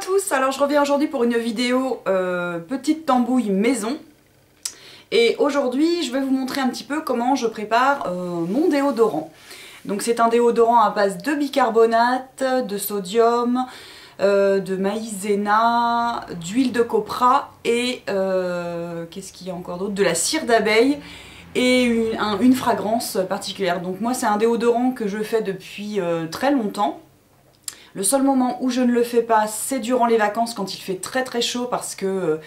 tous, alors je reviens aujourd'hui pour une vidéo petite tambouille maison. Et aujourd'hui je vais vous montrer un petit peu comment je prépare mon déodorant. Donc c'est un déodorant à base de bicarbonate, de sodium, de maïzena, d'huile de copra et qu'est-ce qu'il y a encore d'autre, de la cire d'abeille et une fragrance particulière. Donc moi c'est un déodorant que je fais depuis très longtemps. Le seul moment où je ne le fais pas, c'est durant les vacances quand il fait très très chaud parce que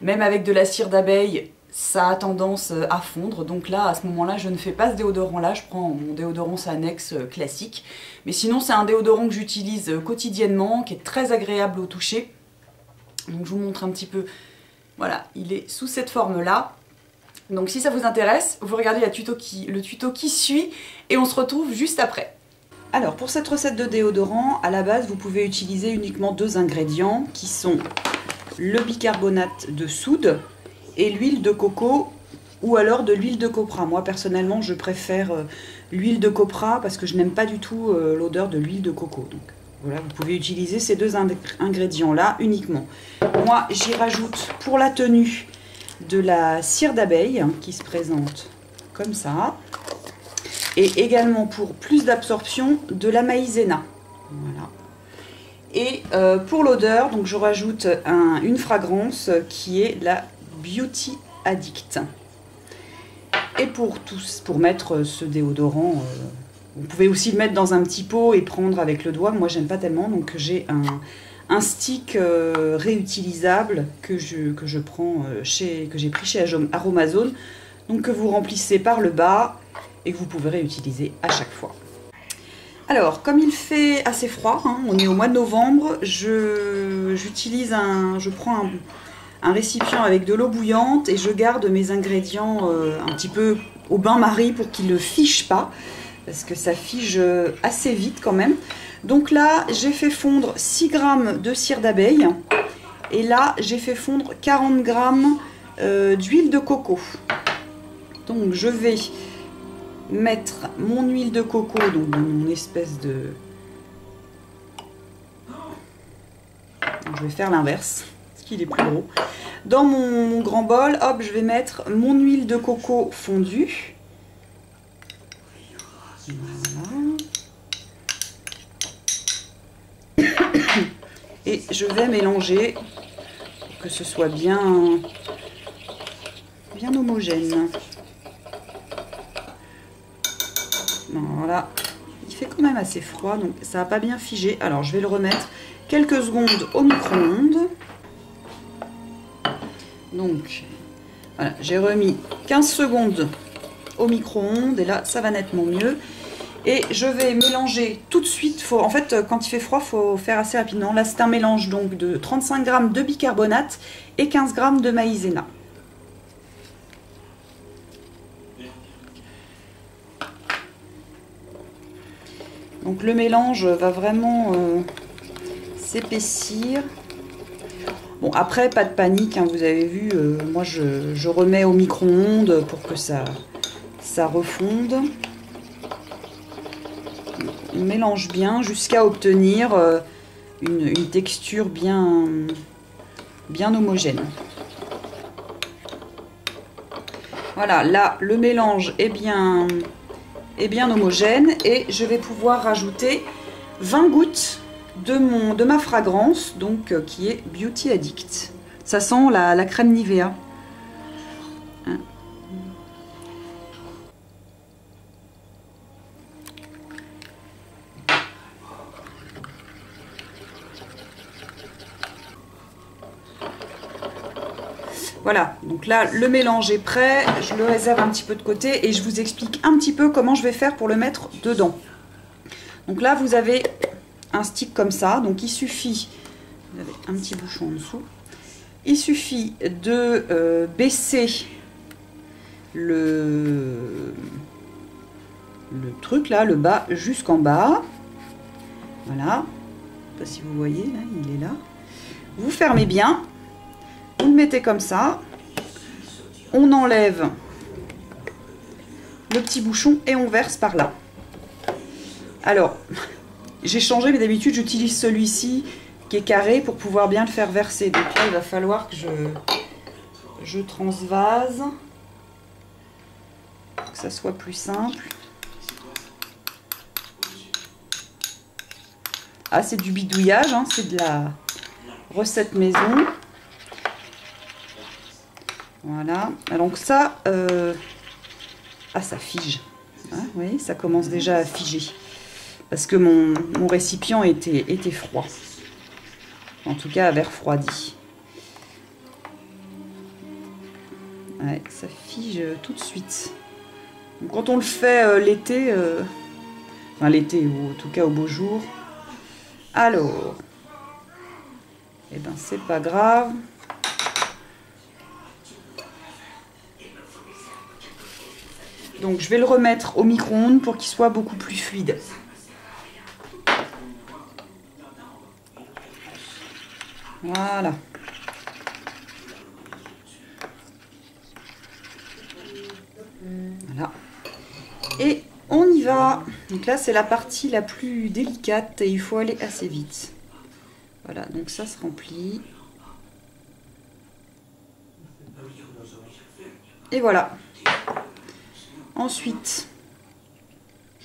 même avec de la cire d'abeille, ça a tendance à fondre. Donc là, à ce moment-là, je ne fais pas ce déodorant-là, je prends mon déodorant Sanex classique. Mais sinon, c'est un déodorant que j'utilise quotidiennement, qui est très agréable au toucher. Donc je vous montre un petit peu. Voilà, il est sous cette forme-là. Donc si ça vous intéresse, vous regardez le tuto qui suit et on se retrouve juste après. Alors pour cette recette de déodorant, à la base vous pouvez utiliser uniquement deux ingrédients qui sont le bicarbonate de soude et l'huile de coco ou alors de l'huile de copra. Moi personnellement je préfère l'huile de copra parce que je n'aime pas du tout l'odeur de l'huile de coco. Donc voilà, vous pouvez utiliser ces deux ingrédients là uniquement. Moi j'y rajoute pour la tenue de la cire d'abeille qui se présente comme ça. Et également pour plus d'absorption de la maïzena. Voilà. Et pour l'odeur, donc je rajoute une fragrance qui est la Beauty Addict. Et pour mettre ce déodorant, vous pouvez aussi le mettre dans un petit pot et prendre avec le doigt. Moi j'aime pas tellement, donc j'ai un stick réutilisable que je prends que j'ai pris chez Aromazone. Donc que vous remplissez par le bas et que vous pouvez réutiliser à chaque fois. Alors, comme il fait assez froid, hein, on est au mois de novembre, je prends un récipient avec de l'eau bouillante et je garde mes ingrédients un petit peu au bain-marie pour qu'ils ne fichent pas, parce que ça fige assez vite quand même. Donc là, j'ai fait fondre 6 g de cire d'abeille et là, j'ai fait fondre 40 g d'huile de coco. Donc je vais mettre mon huile de coco donc dans mon espèce de... Donc, je vais faire l'inverse, parce qu'il est plus gros. Dans mon grand bol, hop, je vais mettre mon huile de coco fondue. Voilà. Et je vais mélanger pour que ce soit bien homogène. Voilà, il fait quand même assez froid, donc ça n'a pas bien figé. Alors je vais le remettre quelques secondes au micro-ondes. Donc voilà, j'ai remis 15 secondes au micro-ondes et là ça va nettement mieux. Et je vais mélanger tout de suite. En fait, quand il fait froid, il faut faire assez rapidement. Là c'est un mélange donc de 35 g de bicarbonate et 15 g de maïzena. Donc le mélange va vraiment s'épaissir. Bon après pas de panique, hein, vous avez vu, moi je remets au micro-ondes pour que ça refonde. On mélange bien jusqu'à obtenir une texture bien homogène. Voilà, là le mélange est bien homogène et je vais pouvoir rajouter 20 gouttes de ma fragrance donc qui est Beauty Addict. Ça sent la crème Nivea. Hein. Voilà, donc là le mélange est prêt, je le réserve un petit peu de côté et je vous explique un petit peu comment je vais faire pour le mettre dedans. Donc là vous avez un stick comme ça, donc il suffit, vous avez un petit bouchon en dessous, il suffit de baisser le truc là, le bas jusqu'en bas. Voilà, je ne sais pas si vous voyez, là il est là. Vous fermez bien. Vous le mettez comme ça, on enlève le petit bouchon et on verse par là. Alors, j'ai changé, mais d'habitude j'utilise celui-ci qui est carré pour pouvoir bien le faire verser. Donc là, il va falloir que je transvase, pour que ça soit plus simple. Ah, c'est du bidouillage, hein, c'est de la recette maison. Voilà. Donc ça, ah, ça fige. Hein, oui, ça commence déjà à figer. Parce que mon récipient était froid. En tout cas, avait refroidi. Ouais, ça fige tout de suite. Donc, quand on le fait l'été, enfin l'été ou en tout cas au beau jour, alors, eh ben c'est pas grave. Donc je vais le remettre au micro-ondes pour qu'il soit beaucoup plus fluide. Voilà. Voilà. Et on y va. Donc là, c'est la partie la plus délicate et il faut aller assez vite. Voilà, donc ça se remplit. Et voilà. Ensuite,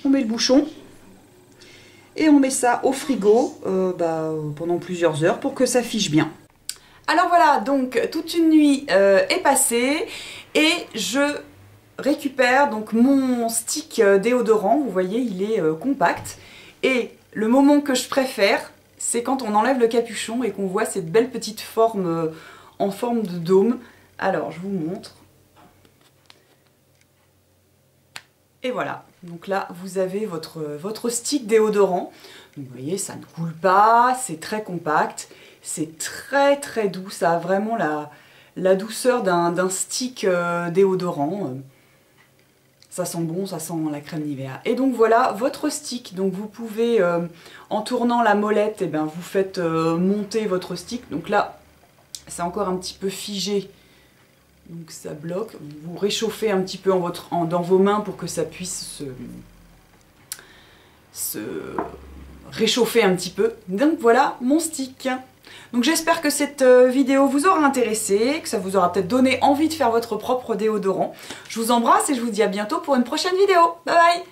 on met le bouchon. Et on met ça au frigo pendant plusieurs heures pour que ça fiche bien. Alors voilà, donc toute une nuit est passée et je récupère donc mon stick déodorant. Vous voyez, il est compact. Et le moment que je préfère, c'est quand on enlève le capuchon et qu'on voit cette belle petite forme en forme de dôme. Alors, je vous montre. Et voilà, donc là vous avez votre stick déodorant. Donc, vous voyez, ça ne coule pas, c'est très compact, c'est très très doux, ça a vraiment la douceur d'un stick déodorant. Ça sent bon, ça sent la crème Nivea. Et donc voilà votre stick. Donc vous pouvez, en tournant la molette, eh ben, vous faites monter votre stick. Donc là, c'est encore un petit peu figé. Donc ça bloque, vous réchauffez un petit peu dans vos mains pour que ça puisse se réchauffer un petit peu. Donc voilà mon stick. Donc j'espère que cette vidéo vous aura intéressé, que ça vous aura peut-être donné envie de faire votre propre déodorant. Je vous embrasse et je vous dis à bientôt pour une prochaine vidéo. Bye bye!